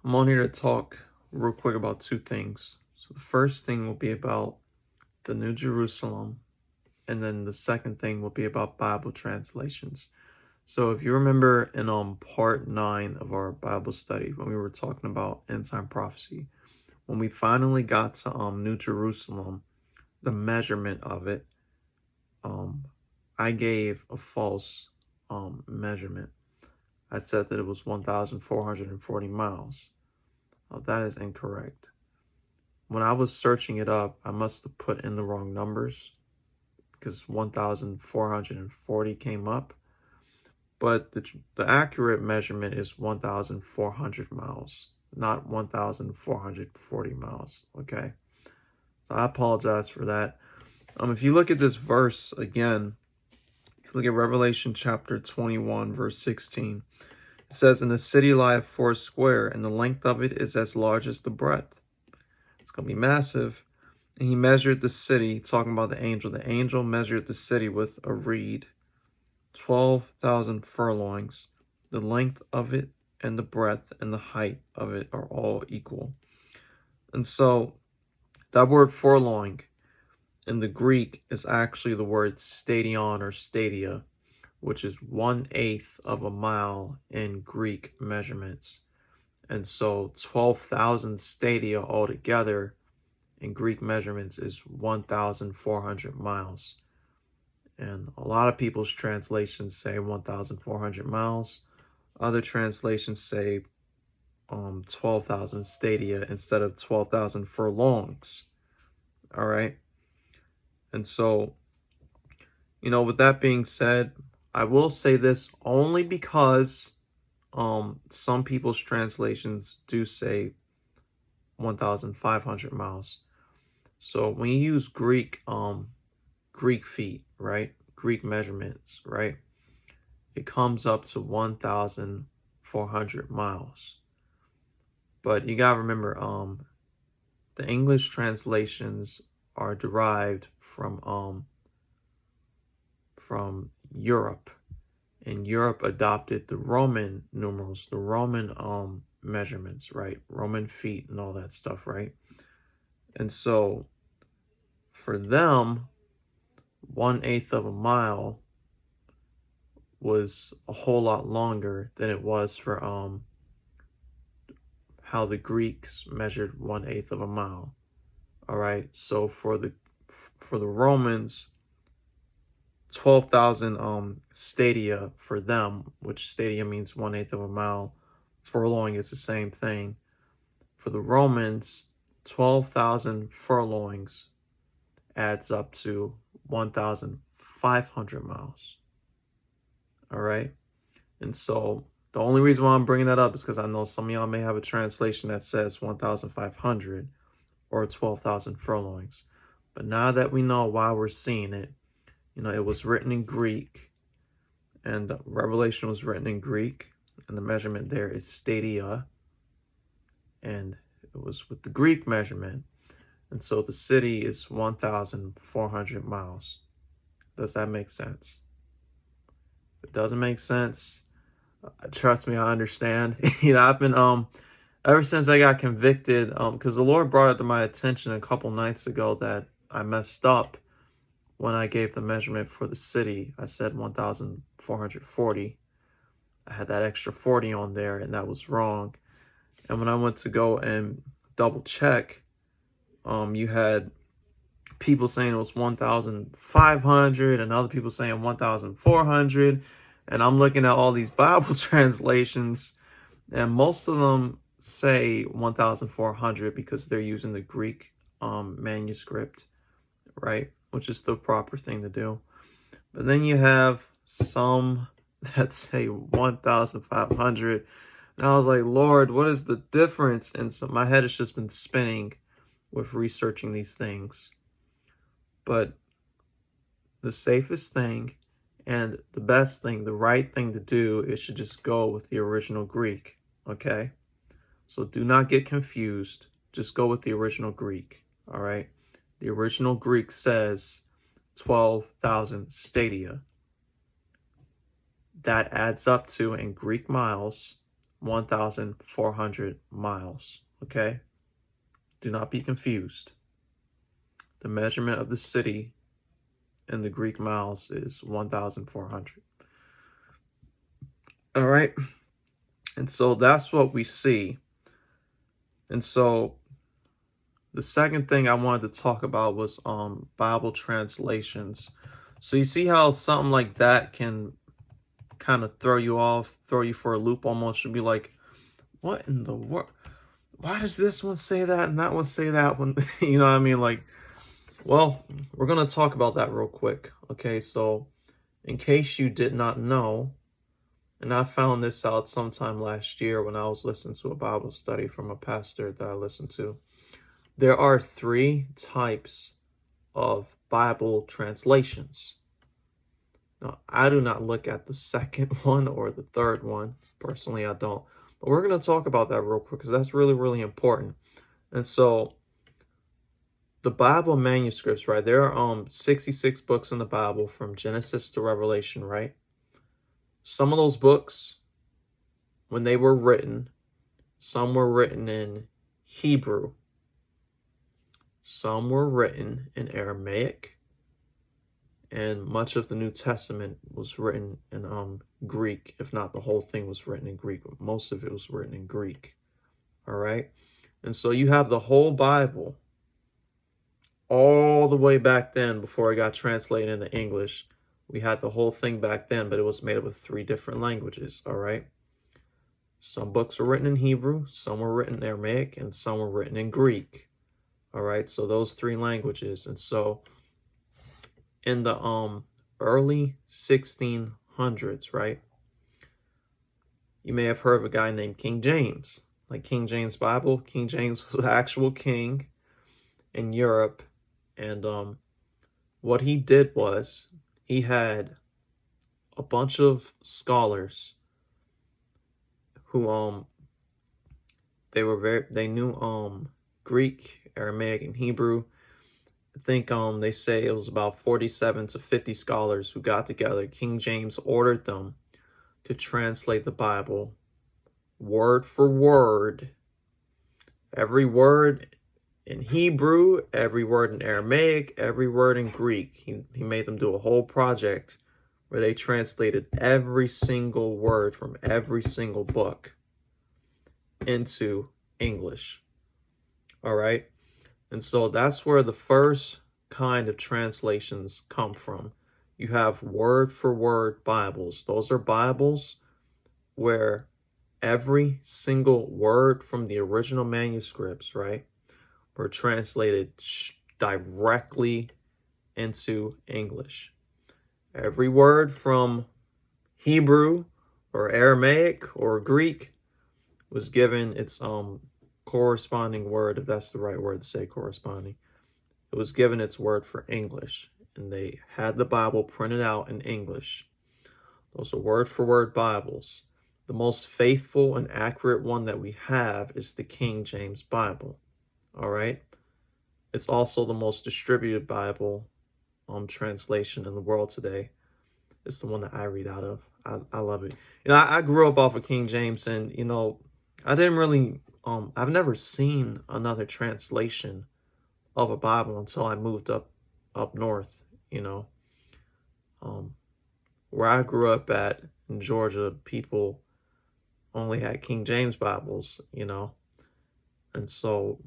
I'm on here to talk real quick about two things. So the first thing will be about the New Jerusalem, and then the second thing will be about Bible translations. So if you remember in part 9 of our Bible study when we were talking about end time prophecy, when we finally got to New Jerusalem, the measurement of it, um I gave a false measurement. I said that it was 1,440 miles. That is incorrect. When I was searching it up, I must have put in the wrong numbers because 1,440 came up. But the accurate measurement is 1,400 miles, not 1,440 miles. Okay. So I apologize for that. If you look at this verse again, if you look at Revelation chapter 21, verse 16, it says, "In the city lieth four square, and the length of it is as large as the breadth." It's going to be massive. And he measured the city, talking about the angel. The angel measured the city with a reed, 12,000 furlongs. The length of it and the breadth and the height of it are all equal. And so that word furlong in the Greek is actually the word stadion or stadia, which is 1/8 of a mile in Greek measurements. And so 12,000 stadia altogether in Greek measurements is 1,400 miles. And a lot of people's translations say 1,400 miles. Other translations say 12,000 stadia instead of 12,000 furlongs. All right. And so, with that being said, I will say this only because some people's translations do say 1,500 miles. So when you use Greek feet, right? Greek measurements, right? It comes up to 1,400 miles. But you got to remember the English translations are derived from Europe. And Europe adopted the Roman numerals, the Roman measurements, right? Roman feet and all that stuff, right? And so for them, 1/8 of a mile was a whole lot longer than it was for how the Greeks measured 1/8 of a mile. All right. So for the Romans, 12,000 stadia for them, which stadia means 1/8 of a mile. Furlong is the same thing. For the Romans, 12,000 furlongs adds up to 1,500 miles. All right. And so the only reason why I'm bringing that up is because I know some of y'all may have a translation that says 1,500 or 12,000 furlongs. But now that we know why we're seeing it, it was written in Greek, and Revelation was written in Greek, and the measurement there is stadia, and it was with the Greek measurement. And so the city is 1,400 miles. Does that make sense? If it doesn't make sense, trust me, I understand. I've been ever since I got convicted, because the Lord brought it to my attention a couple nights ago that I messed up when I gave the measurement for the city. I said 1,440. I had that extra 40 on there, and that was wrong. And when I went to go and double check, you had people saying it was 1,500 and other people saying 1,400. And I'm looking at all these Bible translations, and most of them say 1,400 because they're using the Greek manuscript, right? Which is the proper thing to do. But then you have some that say 1,500. And I was like, Lord, what is the difference? And so my head has just been spinning with researching these things. But the safest thing and the best thing, the right thing to do is to just go with the original Greek, okay? So do not get confused. Just go with the original Greek, all right? The original Greek says 12,000 stadia. That adds up to, in Greek miles, 1,400 miles. Okay? Do not be confused. The measurement of the city in the Greek miles is 1,400. All right? And so that's what we see. And so the second thing I wanted to talk about was Bible translations. So you see how something like that can kind of throw you off, throw you for a loop almost. Should be like, what in the world? Why does this one say that and that one say that one? You know what I mean? Like, well, we're going to talk about that real quick. Okay, so in case you did not know, and I found this out sometime last year when I was listening to a Bible study from a pastor that I listened to. There are 3 types of Bible translations. Now, I do not look at the second one or the third one. Personally, I don't. But we're going to talk about that real quick because that's really, really important. And so the Bible manuscripts, right? There are 66 books in the Bible from Genesis to Revelation, right? Some of those books, when they were written, some were written in Hebrew. Some were written in Aramaic. And much of the New Testament was written in Greek. If not, the whole thing was written in Greek. But most of it was written in Greek. All right? And so you have the whole Bible all the way back then before it got translated into English. We had the whole thing back then, but it was made up of 3 different languages. All right? Some books were written in Hebrew, some were written in Aramaic, and some were written in Greek. All right? So those 3 languages. And so in the early 1600s, right? You may have heard of a guy named King James. Like King James Bible. King James was the actual king in Europe. And what he did was he had a bunch of scholars who they knew Greek, Aramaic, and Hebrew. I think they say it was about 47 to 50 scholars who got together. King James ordered them to translate the Bible word for word. Every word in Hebrew, every word in Aramaic, every word in Greek. He made them do a whole project where they translated every single word from every single book into English. All right? And so that's where the first kind of translations come from. You have word for word Bibles. Those are Bibles where every single word from the original manuscripts, right, were translated directly into English. Every word from Hebrew or Aramaic or Greek was given its corresponding word, if that's the right word to say, corresponding. It was given its word for English, and they had the Bible printed out in English. Those are word for word Bibles. The most faithful and accurate one that we have is the King James Bible. All right? It's also the most distributed Bible translation in the world today. It's the one that I read out of. I love it. You know, I grew up off of King James, and, you know, I didn't really, I've never seen another translation of a Bible until I moved up north, you know. Where I grew up at in Georgia, people only had King James Bibles, you know. And so,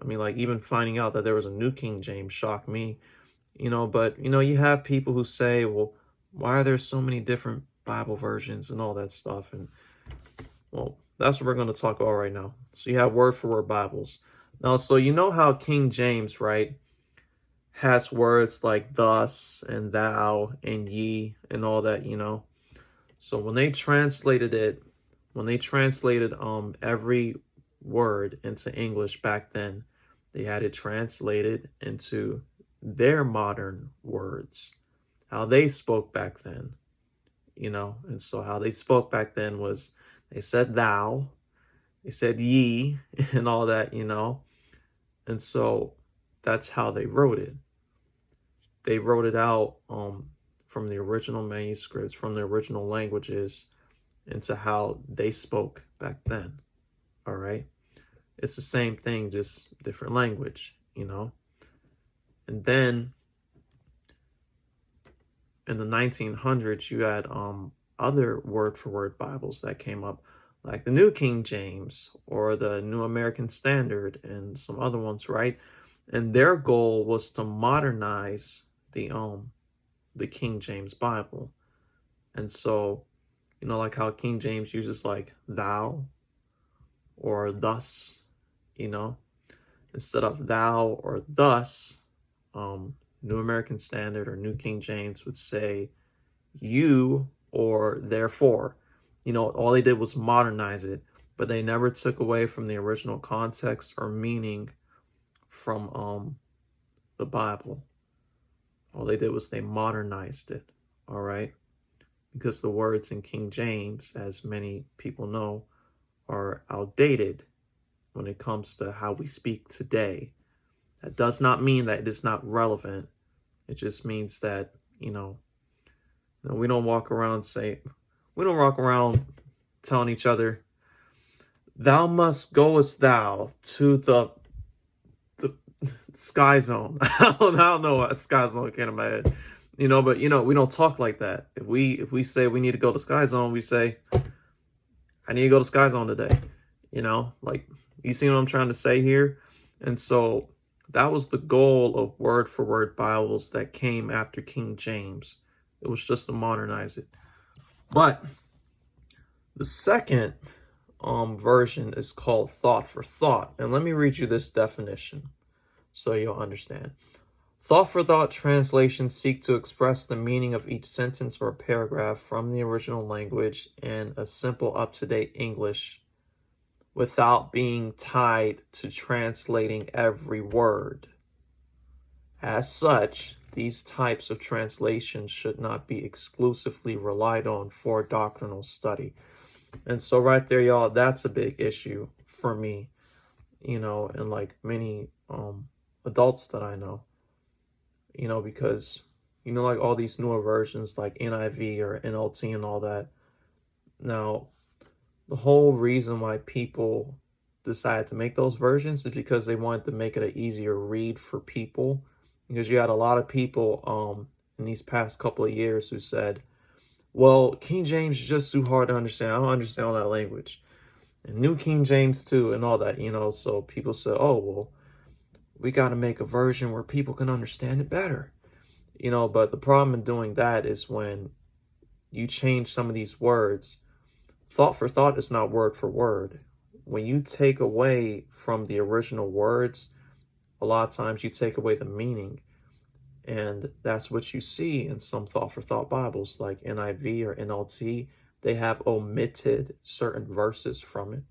I mean, like, even finding out that there was a new King James shocked me, you know. But, you know, you have people who say, well, why are there so many different Bible versions and all that stuff? And, well, that's what we're going to talk about right now. So you have word for word Bibles. Now, so you know how King James, right, has words like thus and thou and ye and all that, you know. So when they translated every word into English back then, they had it translated into their modern words, how they spoke back then, you know. And so how they spoke back then was they said thou, they said ye, and all that, you know. And so that's how they wrote it. They wrote it out from the original manuscripts, from the original languages, into how they spoke back then. All right. It's the same thing, just different language, you know. And then in the 1900s, you had other word for word Bibles that came up, like the New King James or the New American Standard and some other ones, right? And their goal was to modernize the King James Bible. And so, you know, like how King James uses like thou or thus, you know, instead of thou or thus, New American Standard or New King James would say you or therefore. You know, all they did was modernize it, but they never took away from the original context or meaning from the Bible. All they did was they modernized it, all right? Because the words in King James, as many people know, are outdated when it comes to how we speak today. That does not mean that it is not relevant. It just means that, we don't walk around telling each other, thou must goest thou to the sky zone. I don't know what sky zone came in my head. But we don't talk like that. If we say we need to go to sky zone, we say, I need to go to sky zone today. Like, you see what I'm trying to say here? And so that was the goal of word for word Bibles that came after King James. It was just to modernize it. But the second version is called thought for thought. And let me read you this definition so you'll understand. Thought for thought translations seek to express the meaning of each sentence or paragraph from the original language in a simple, up-to-date English without being tied to translating every word. As such, these types of translations should not be exclusively relied on for doctrinal study. And so right there, y'all, that's a big issue for me, and like many adults that I know, because, like all these newer versions like NIV or NLT and all that. Now, the whole reason why people decided to make those versions is because they wanted to make it an easier read for people. Because you had a lot of people in these past couple of years who said, well, King James is just too hard to understand. I don't understand all that language. And New King James too and all that, So people said, oh, well, we got to make a version where people can understand it better. But the problem in doing that is when you change some of these words, thought for thought is not word for word. When you take away from the original words, a lot of times you take away the meaning. And that's what you see in some thought for thought Bibles like NIV or NLT. They have omitted certain verses from it,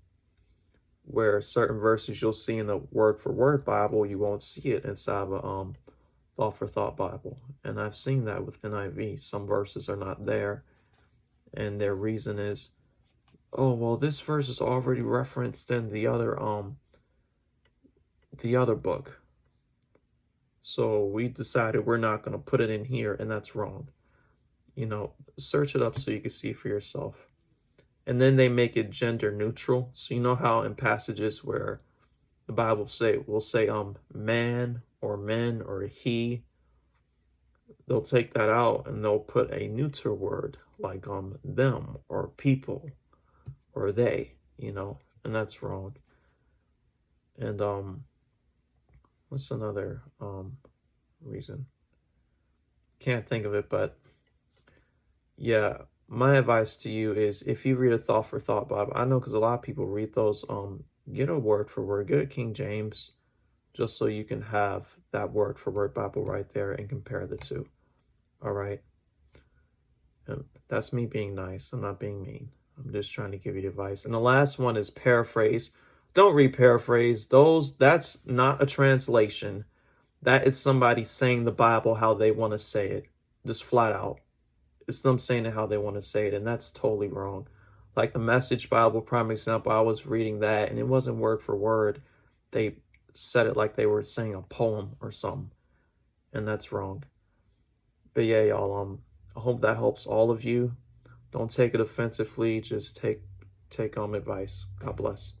where certain verses you'll see in the word for word Bible, you won't see it inside of a thought for thought Bible. And I've seen that with NIV. Some verses are not there, and their reason is, oh, well, this verse is already referenced in the other book. So we decided we're not going to put it in here, and that's wrong. Search it up so you can see for yourself. And then they make it gender neutral. So you know how in passages where the Bible will say man or men or he, they'll take that out and they'll put a neuter word like them or people or they, and that's wrong. And what's another reason? Can't think of it, but yeah, my advice to you is if you read a thought for thought Bible, I know because a lot of people read those, get a word for word, get a King James, just so you can have that word for word Bible right there and compare the two. All right. And that's me being nice. I'm not being mean. I'm just trying to give you advice. And the last one is Paraphrase. Don't read Paraphrase. That's not a translation. That is somebody saying the Bible how they want to say it. Just flat out. It's them saying it how they want to say it, and that's totally wrong. Like the Message Bible, prime example, I was reading that, and it wasn't word for word. They said it like they were saying a poem or something, and that's wrong. But yeah, y'all, I hope that helps all of you. Don't take it offensively. Just take advice. God bless.